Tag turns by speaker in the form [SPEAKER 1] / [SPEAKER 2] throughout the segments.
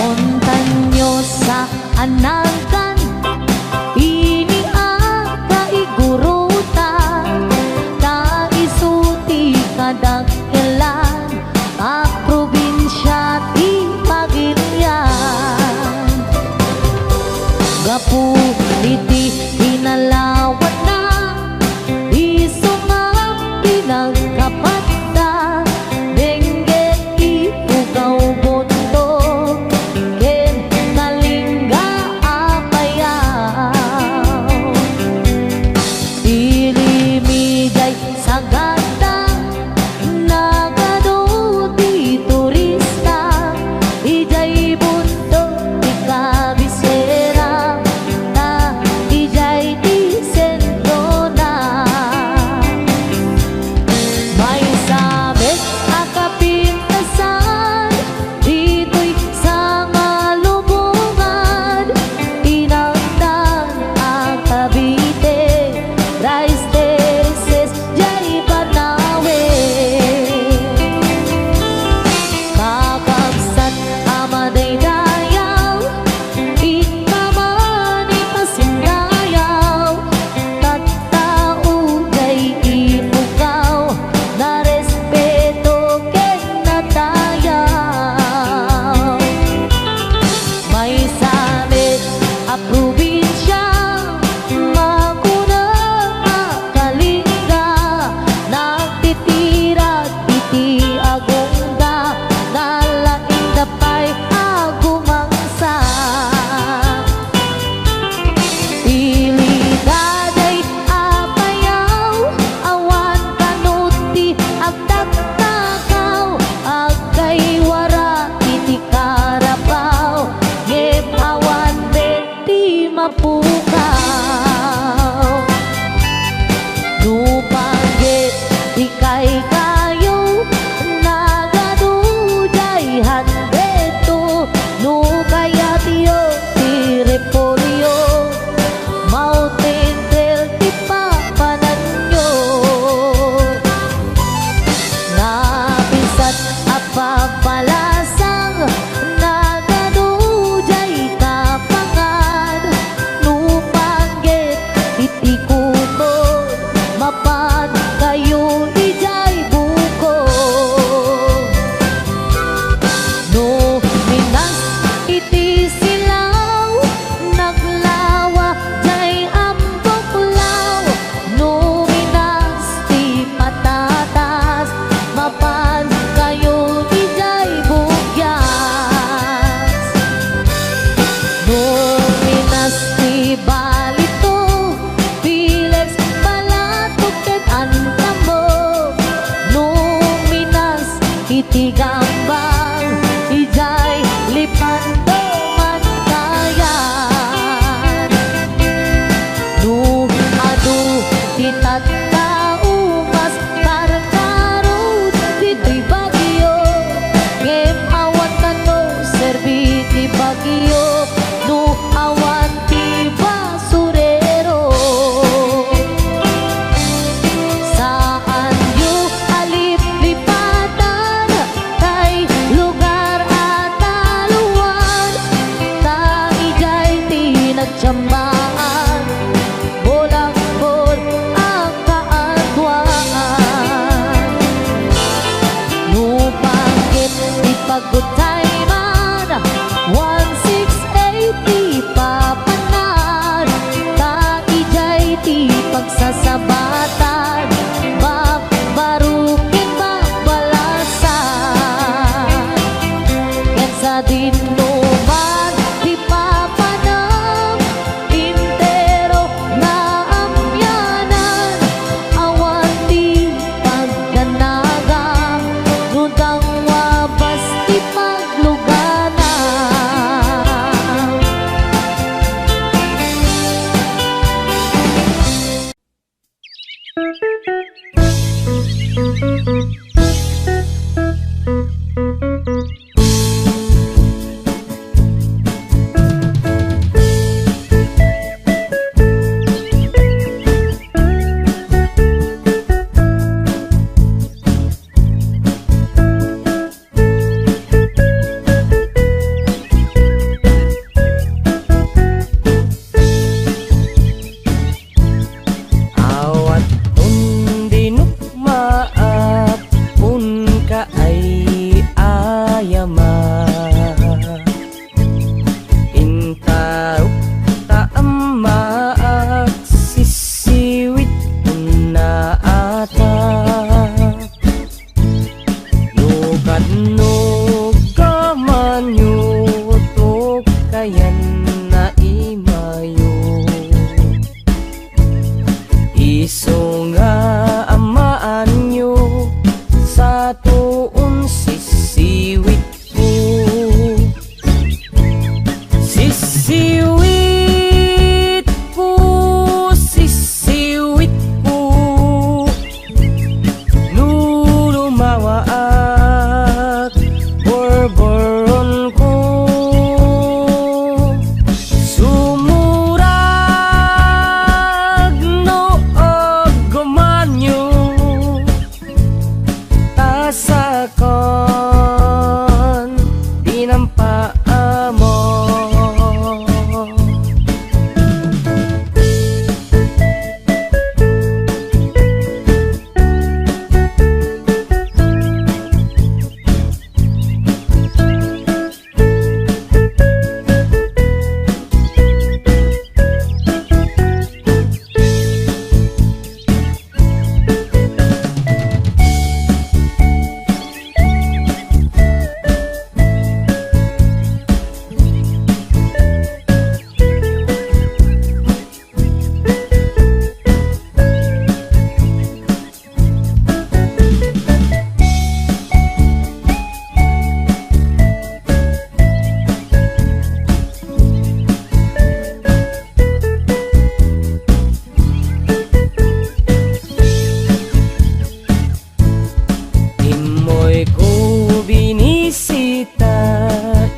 [SPEAKER 1] Montanyosa anagan ini kaigurutan kaisuti kadagkelan ka probinsya ti Pagilian gapu iti pinalawat na isungap pinagkapada benggit ipugaw bondo ken kalingga apayaw ilimigay sagada nagado di turista ijay bundo di kabisera ta ijay di sentro na may sabit akapintasan dito'y sa malubungan inangdan ang Cavite rice terraces jay Banawe kakabsat amaday dayaw ikamani pasindayaw tattao jay imugaw na respeto ken natayaw may sabit a probinsya makuna kalinga nagtitira iti agungga nalaing dapay agumangsa ilidaday apayaw awan kanuti agdagdagaw agkaywara iti karabaw ngem awan beti mapukaw nupanggit ikay kayo nagadujay handreto no kaya tiyo ti repolyo mountain trail ti papananyo napisat apapalasang nagadujay kapangan nupanggit iti kumot mapan kayo ijay buko no minas iti silaw naglawa jay ambuklaw no minas ti patatas mapan kayo ijay bugyas no minas ti balito Pilex palatok ket antamo no minas iti gambang ijay lipanto mankayan no adu ti tattao mas karkarot dito'y bagyo ngem awan kano serbi ti bagyo no awan ti basurero saan yu alip lipatan kay lugar at aluan ta ijay ti nagtsamaan bolak-bol ang kaadwaan no panggit ti pagutay man 1680 papanan ta ijay ti pagsasabatan babarukin babalasan ken sa dinuman ti papanam intero na amyanan awan ti pagdanaga nudang wabas ti paglugana
[SPEAKER 2] kayan na imayo. Iso nga amaan nyo sa tuon sisiwit ko. Sisiwit ko, sisiwit ko, nulumawaak borboron ko. Sumurag no og gumanyo tasakon dinampaamo. Imoy ko binisita,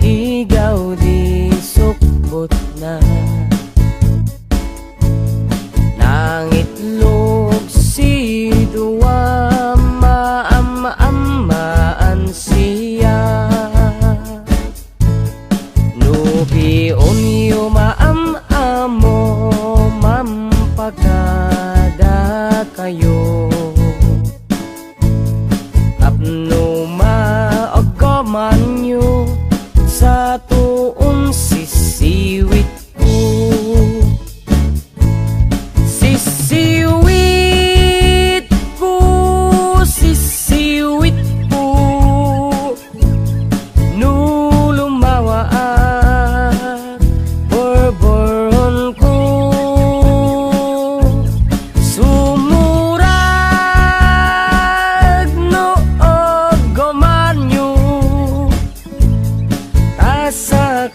[SPEAKER 2] igaw di sukot na. Nangitlog si duwa, maam-amaan siya. Nubion yo maam-amo, mampagada kayo. Tapno maagamanyo sa tuon sisiwit ko. Sisiwit ko, sisiwit ko, nulumawaak borboron ko. Sumurag no og gumanyo tasakon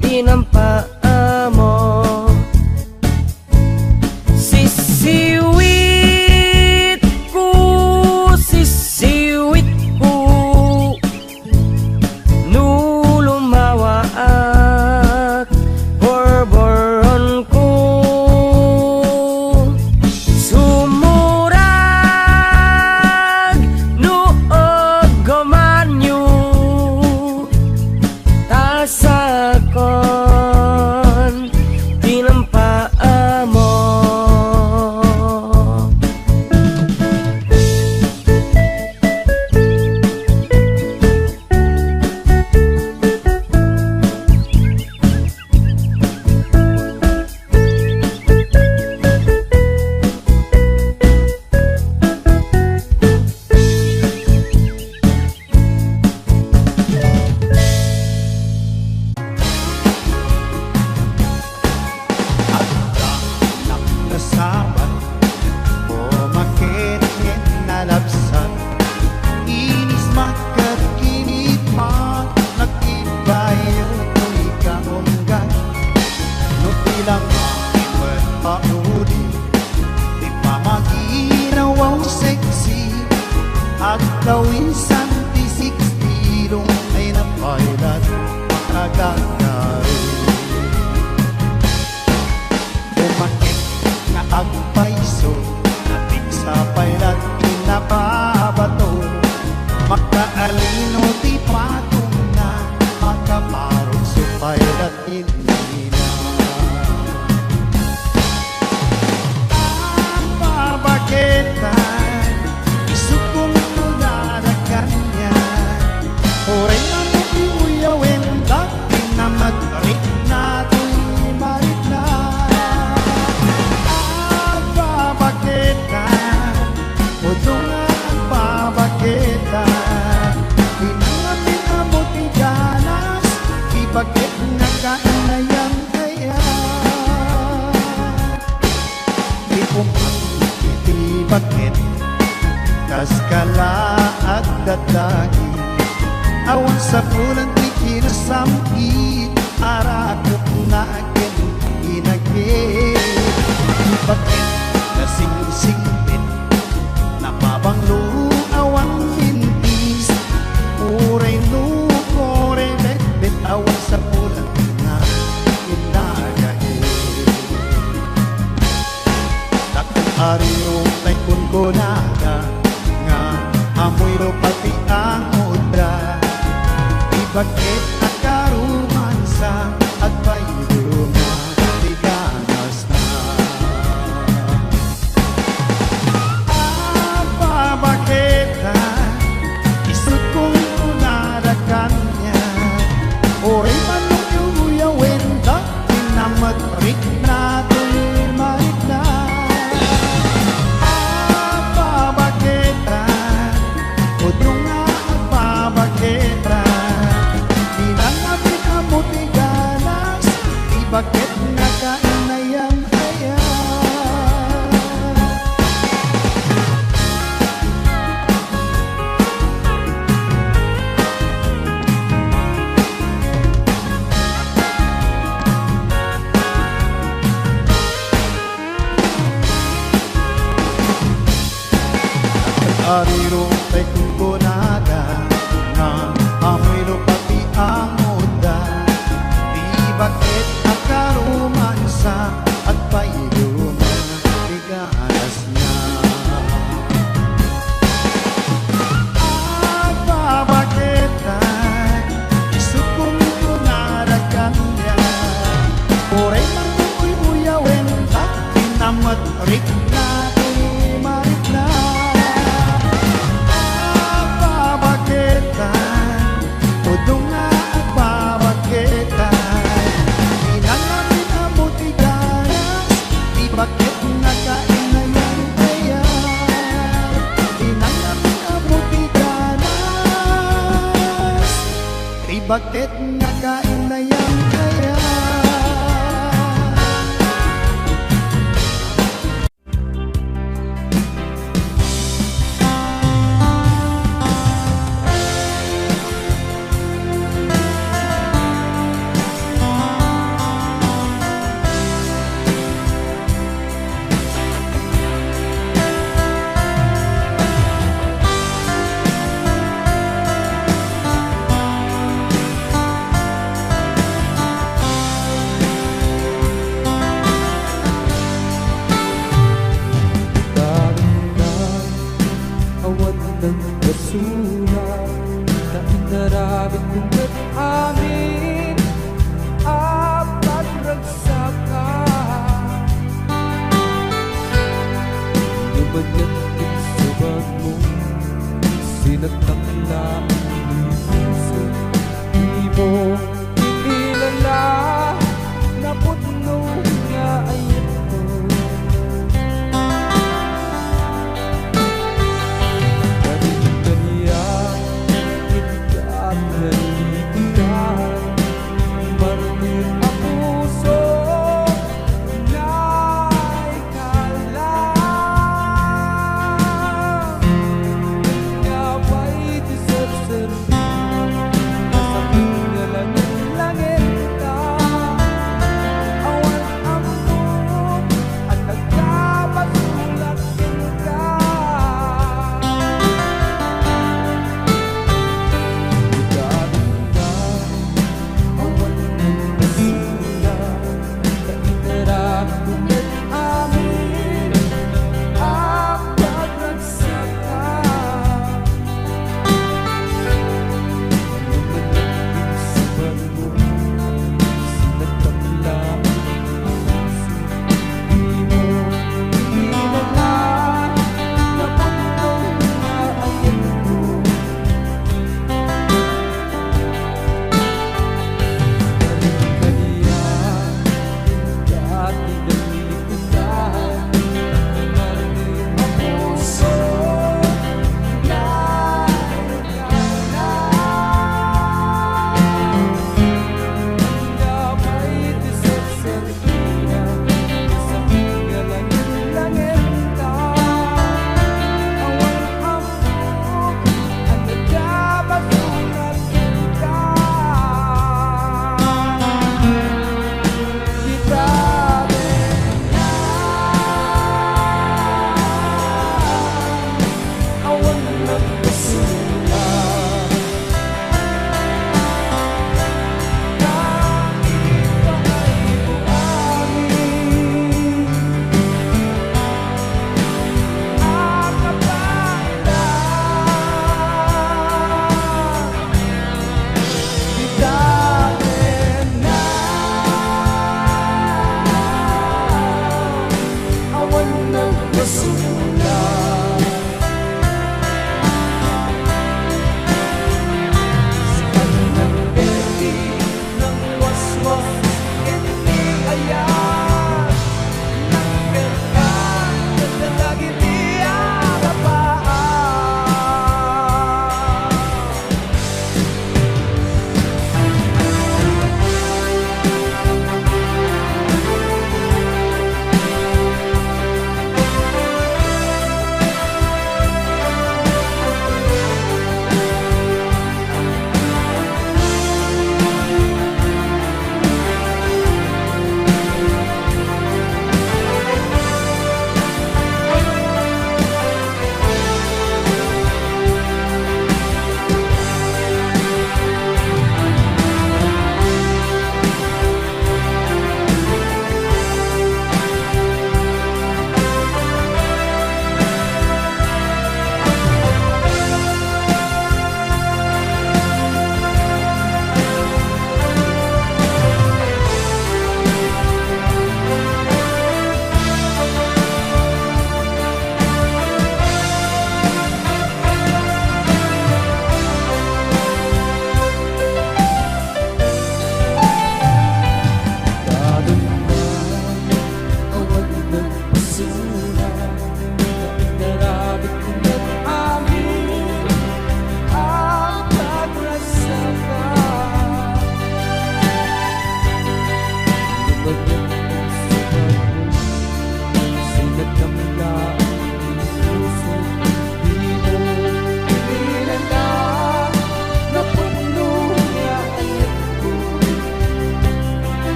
[SPEAKER 2] dinampaamo. Sisiwit ko, sisiwit ko, nulumawaak borboron ko. Sumurag no og gumanyo tasakon dinampaamo.
[SPEAKER 3] Nasabat o makinit na labsan, inis magkakinit man nag-ibayo ikaunggan. No ilang iwan pauli, di pa maginawaw sexy, at dawisan ti 60 long ay napailat makagagari. Umakit na agpaiso, natik sa pailat kinababato, makaalino ti patong na makaparot sa pailat inina. Ang babaketan, isukong tulad kanya, oray na mo uyawin dati naman. bakit nga kainayang kaya di iti bakit kas kala at dadagi awan sa bulan di kinasamkit arakot na akin inagit di bakit nasing-singpit napabanglo awan mintis uray no kore bet awan sa bulan na inagahit takot ariyo tay kun kunada nga amoy ro pati ang udra di bakit akarumansa at paiduma di ganas na apa bakit isut kong kunada kanya oray manong iuyawin ka inamatrik na tulimarik na apa bakit udong nga apa bakit di na namin amuti ganas di bakit nga kainayang kaya ariro tay kung kunada nga amoy ro pati ang muda di bakit akarumansa at paiduma di ganas na apa bakit isut kong kunada kanya oray man uyawin at inamat rik na tulimarik na udong nga agbabagitan di na namin amuti ganas di bakit nga kainayang kaya di na namin amuti ganas di bakit nga kainayang kaya
[SPEAKER 2] Awat ng basura na inarabit kong amin apat ragsaka lumagat din sa bag mo sinatangla ang puso di mo inilala na putno nga ay ito Kanya, hindi ka at nalikuran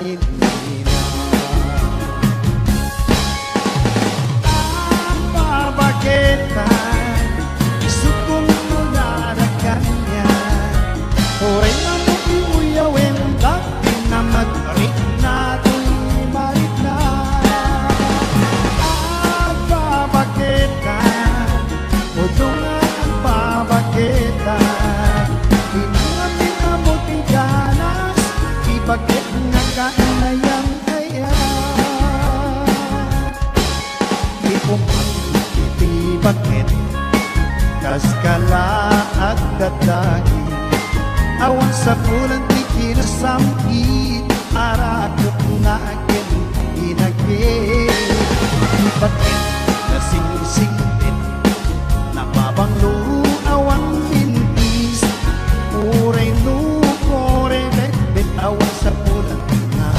[SPEAKER 3] inina. Babagetan, isukong mula na kanya. Oray na mo iuyawin, dati na magparit na to'y marit na. Babagetan, udo nga ang babagetan. Inangamin na mo tiganas, ibagit nga kainayang kaya. Iti bakit kaskala at dadagi awan sa pulang di kinasamit arakot na akin inagit. Di bakit nasing-singit nababanglo awan mintis uray lukore bet awan sa pulang na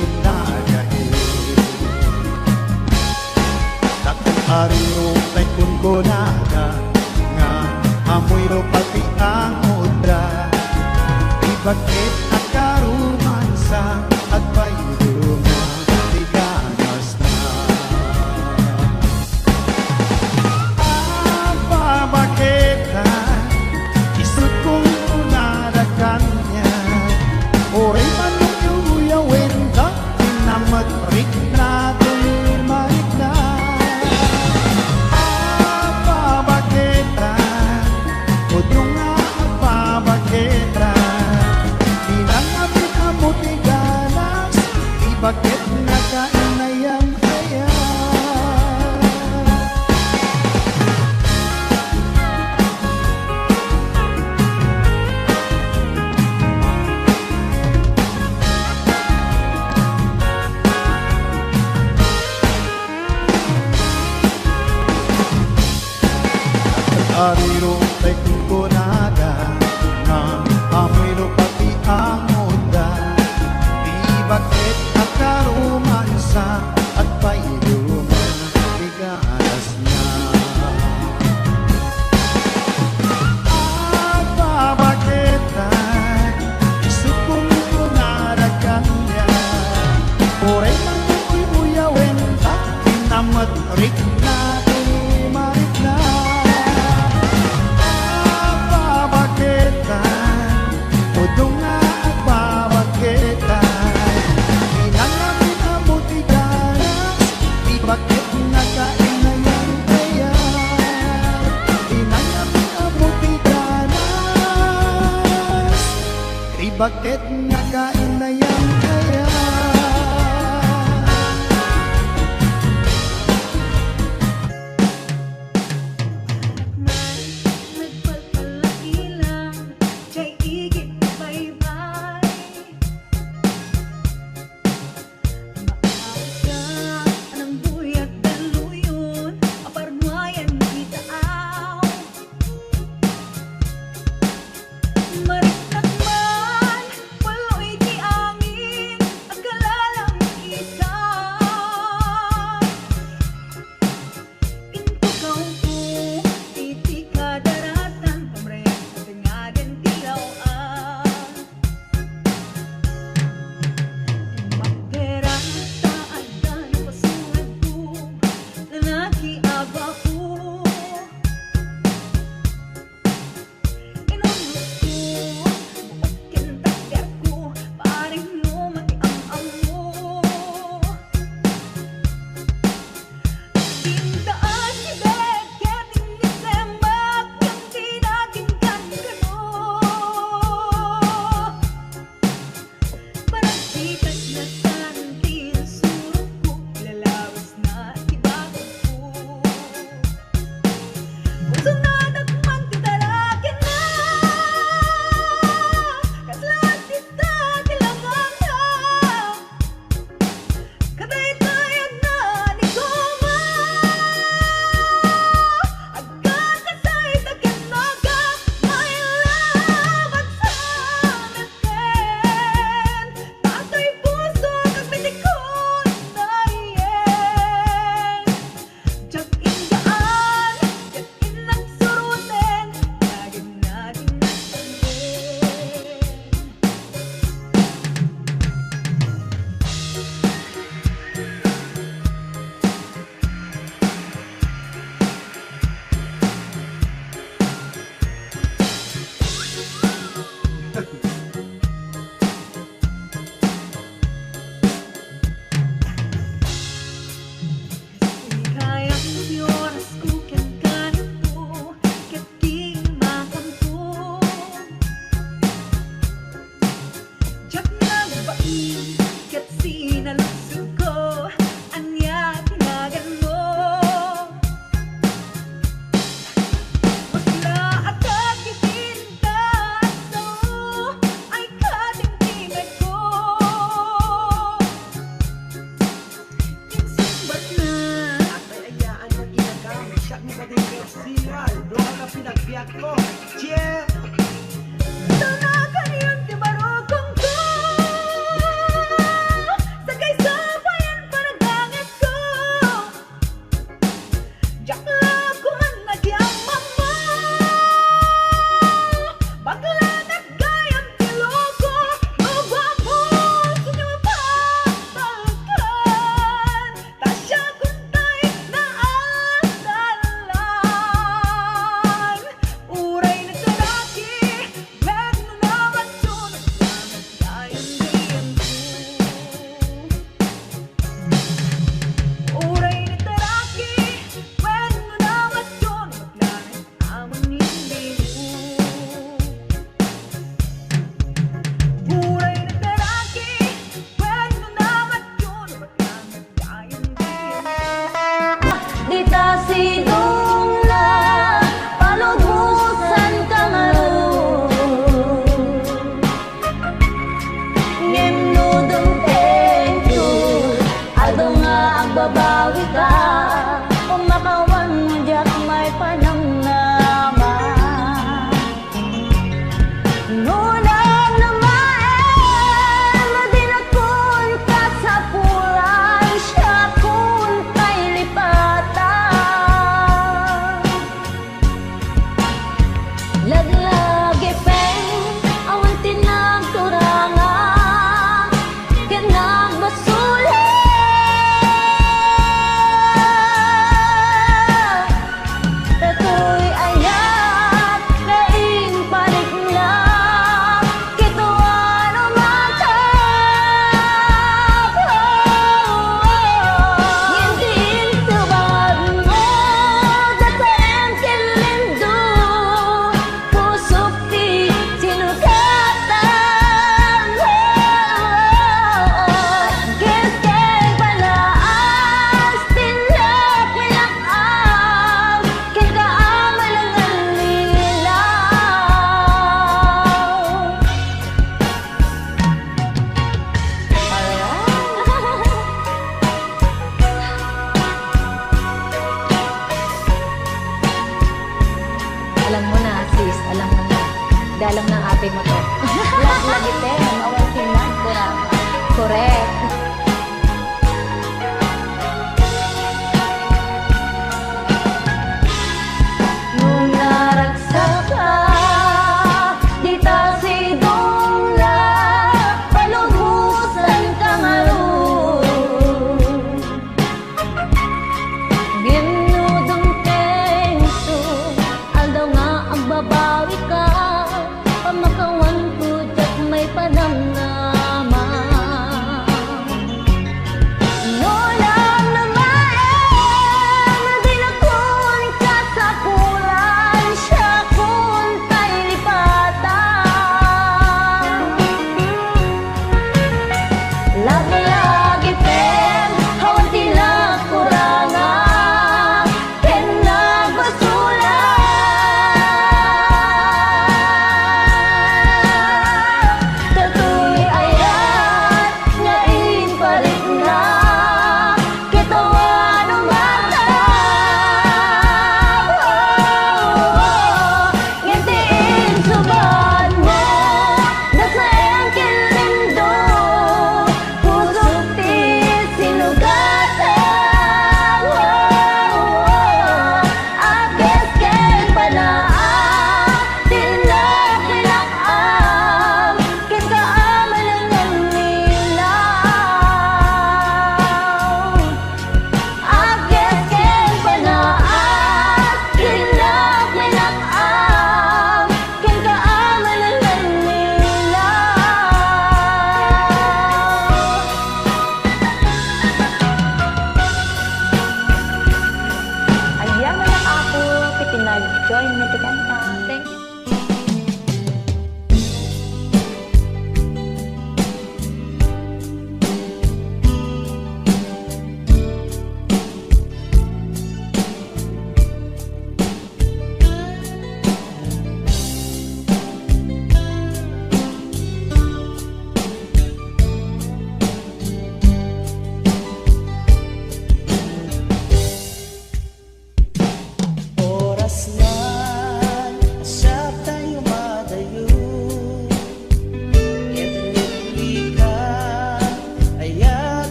[SPEAKER 3] inagit. Ariro kay kungonada nga amoy ro pati ang udra. Di bakit akarumansa at pairuma tiganas na. Babaketan isut kong unada kanya. Oray manong iuyawin ka inamat rik na to'y marik na. Bakit nakainayang kaya? Ariro tay kungonada na amoy ro pati ang muda. Di bakit akarumansa at pairuma tiganas na. Babaketan isukong kunada kanya. Oray man ko'y uyawin ta inamat rik na to'y marik na. Babaketan udo nga ang babaketan. Inangamin ang butiganas, di bakit nakainayang kaya. Inangamin ang butiganas, di bakit nakainayang kaya.
[SPEAKER 4] Nagpalpalaki lang, kay igit bye-bye. Maawit ka, anang buyat daluyon, aparnuayan itaaw. Mariknak man, walo'y di angin,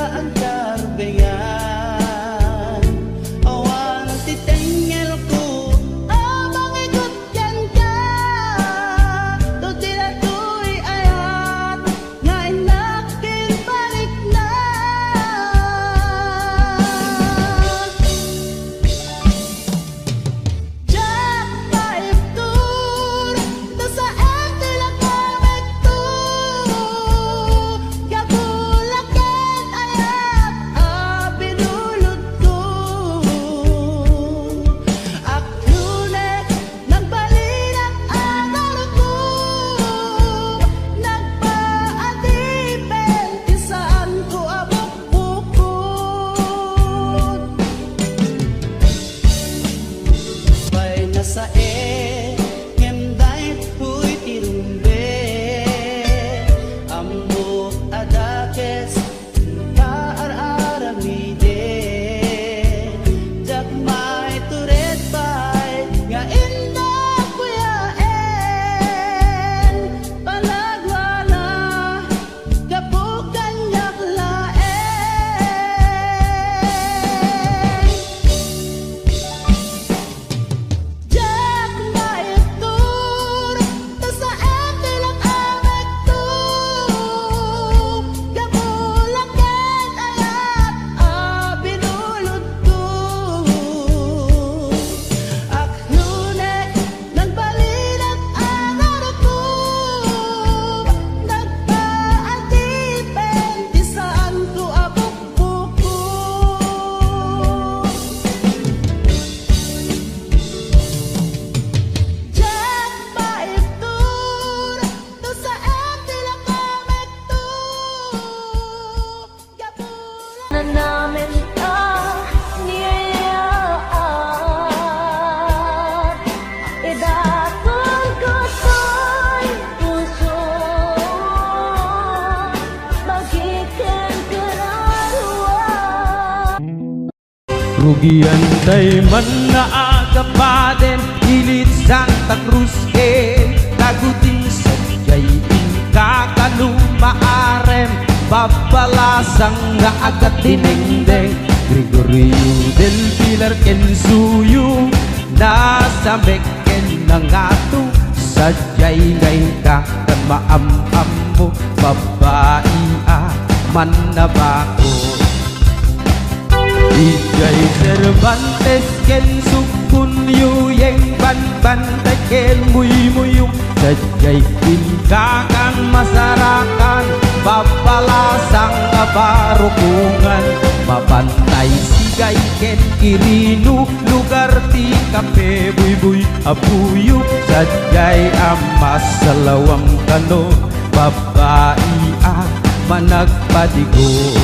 [SPEAKER 3] ang karbayan. Awan titengel ko abang ikot yan ka. Tutila to'y ayat nga inakin balik na. Jack paiptur ta sa etila kamektur. Kabulakan ayat abinulod ko. Aklunek nagbalinak agar ko. Nagpaadipen tisaan ko abok bukod. Bay nasa ngemday huy tirumbe. Ambok adakes kaar-aramide. Jakmay turet bay nga indak kuyaen. Palagwala kapukan yaklaen. Jack maiptur ta sa etila kamektur. Kabulakan ayat abinulod ko. Aklunek nagbalinak agar ko. Nagpaadipen tisaan ko abok bukod. Jack paiptur to sa etila kamektur.
[SPEAKER 1] Na namin niyayaan. Idatol ko to'y puso. Magikan kararuan.
[SPEAKER 2] Rugian tay man na agapaden ilit Santa Cruz taguting sadyay kakalumaarem babalasang nga agat dinengdeng Gregorio del Pilar ken suyu nasa mekken na nga to sadyay ngay kakan maamam mo babae man na bako. Ijay Cervantes ken sukun yuyeng ban ken muyung sadyay kakang masarakan papalasang kabarukungan mabantay sigay ken kirinu lugar ti kape buy apuyo sadyay amas salawang kano babae managpadigo.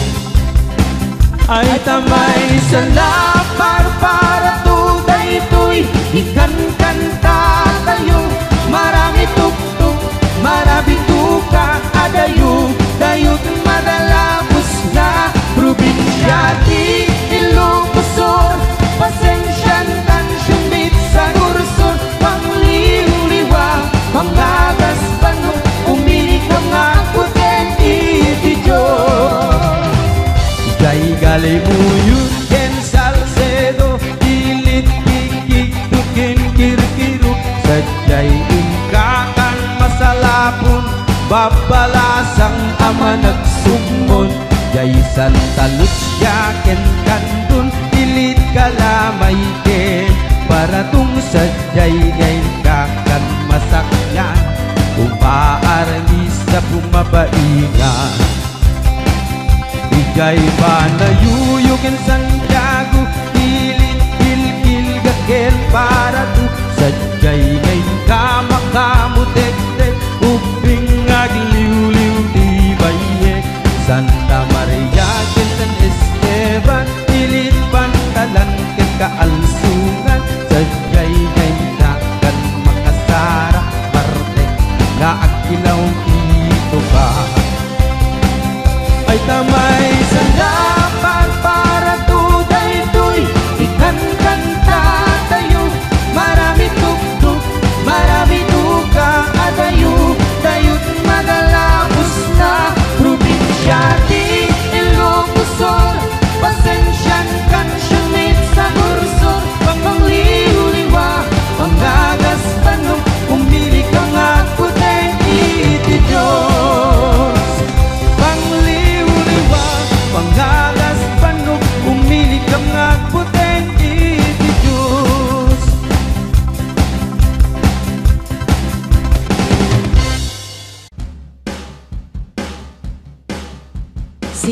[SPEAKER 2] Ay tamay sa lapar para tuday ito'y ikan kanta tayo. Marami tuktok, marami tuka adayo. Dayot madalapos na probinsya di Ilocosur. Pasensyan tansyon bit sa Urson. Pangliw-liwa, pangagas pano. Umili ka nga kuten itidyo. Jai gali muyun ken salcedo ilit kiki tukin kirkiru sadyay ingkakan masalapon babalasang ama nagsumon jay Santa Lucia ken kandun ilit kalamay ken para tung sadyay ngayon kakan masakyan upaarni sa pumabaingan. Igay panayuyukin Santiago Ilit kilkil gakel para tu sadyay ngayon kamakamutek-tek uping agliw-liw di baye Santa Maria ken San Esteban ilit pantalan ken kaalsungan sadyay ngayon kakan makasara partek nga agilaw ito ka. Ay tamay sa lapan para tuday ito'y ikan kanta tayo. Marami tuktok, marami tuka at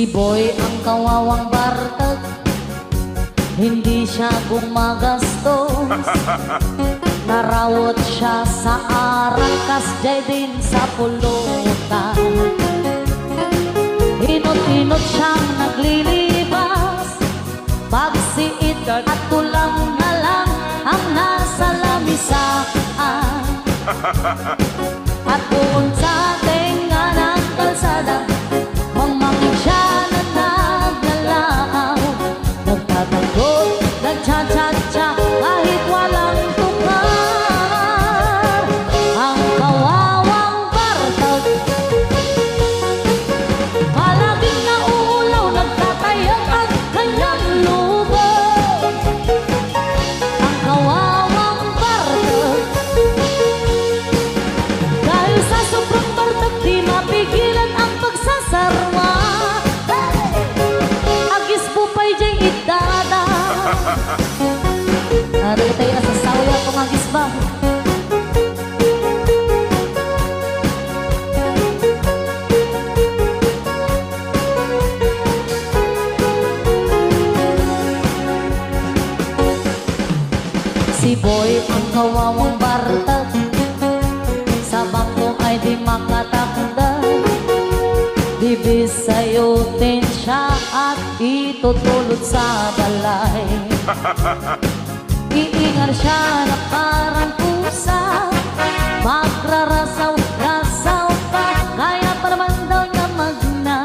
[SPEAKER 1] Si Boy ang kawawang barkag, hindi siya gumagastos. Narawot siya sa arangkas, jay din sa pulutan. Inot-inot siyang naglilibas, pagsiit at tulang na lang ang nasa lamisaan. At doon sa tenga ng kalsada, mangmangin siya na nagnalaw. Nagtatagot, nagcha-cha-cha kahit walang tukar. Ang kawawang barkag, palaging nauulaw, nagtatayag ang kanyang lubo. Ang kawawang barkag, dahil sa sobrang barkag, di mapigilan ang pagsasarwa. Agis po pa'y diya'y idada. Tayo na sa sawa kung agis ba. Si Boy ang kawawang barkag, sa bangko ay di makatakda. Bibisayutin siya at itutulot sa balay. Iingal siya na parang pusa, magrarasaw-rasaw pa, kaya pa naman daw na magna.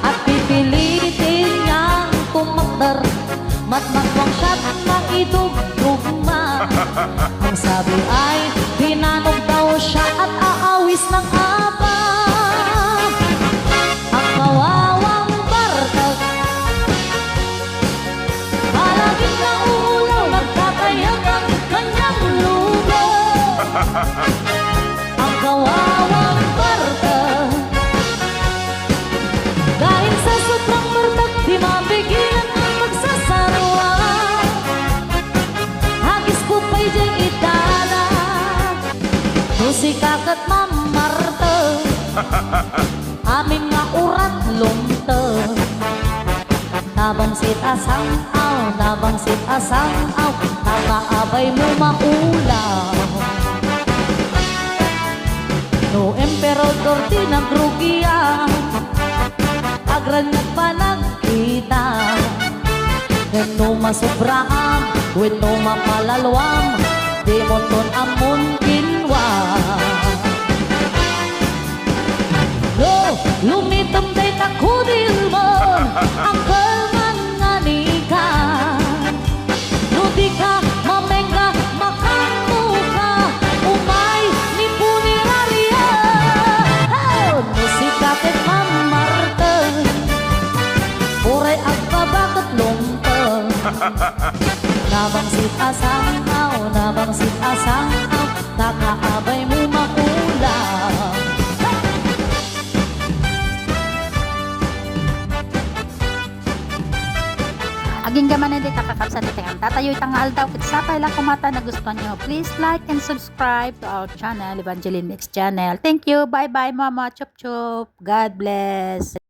[SPEAKER 1] At pipilitin niyang tumakdar, matmagwang siya't maidugdugma. Ang sabi ay pinanog daw siya at aawis ng abang. Ang kawawang barkag, palaging nauulaw, nagtatayag ang kanyang lubo. Ang kawawang barkag, dahil sa sobrang barkag, di mapigilan ang magsasarwa. Hagis po pa'y diya'y idala, musika ka't mamarta, aming nga urat lumta. Nabang sit asang aw, nabang sit asang aw, nakaabay mo maulaw. No emperador di nagrugya, agran nagpanagkita. No masubraan, no mapalalwam, di monton amon kinwa. No, lumitom day takudil mo, ang kalman nga nika. No di ka mamenga, makamuka, umay ni puniraria. Oh, no si kapit mamarta, uray agbabakat lumpa. Nabang sit asang aw, nabang sit asang aw, nakaabay mo maulaw.
[SPEAKER 5] Aging gaman na di kakakapsa di tangang tatayoy tangal daw kit sapay lang kumata na gusto nyo. Please like and subscribe to our channel, Evangeline X channel. Thank you. Bye bye mama. Chup chup. God bless.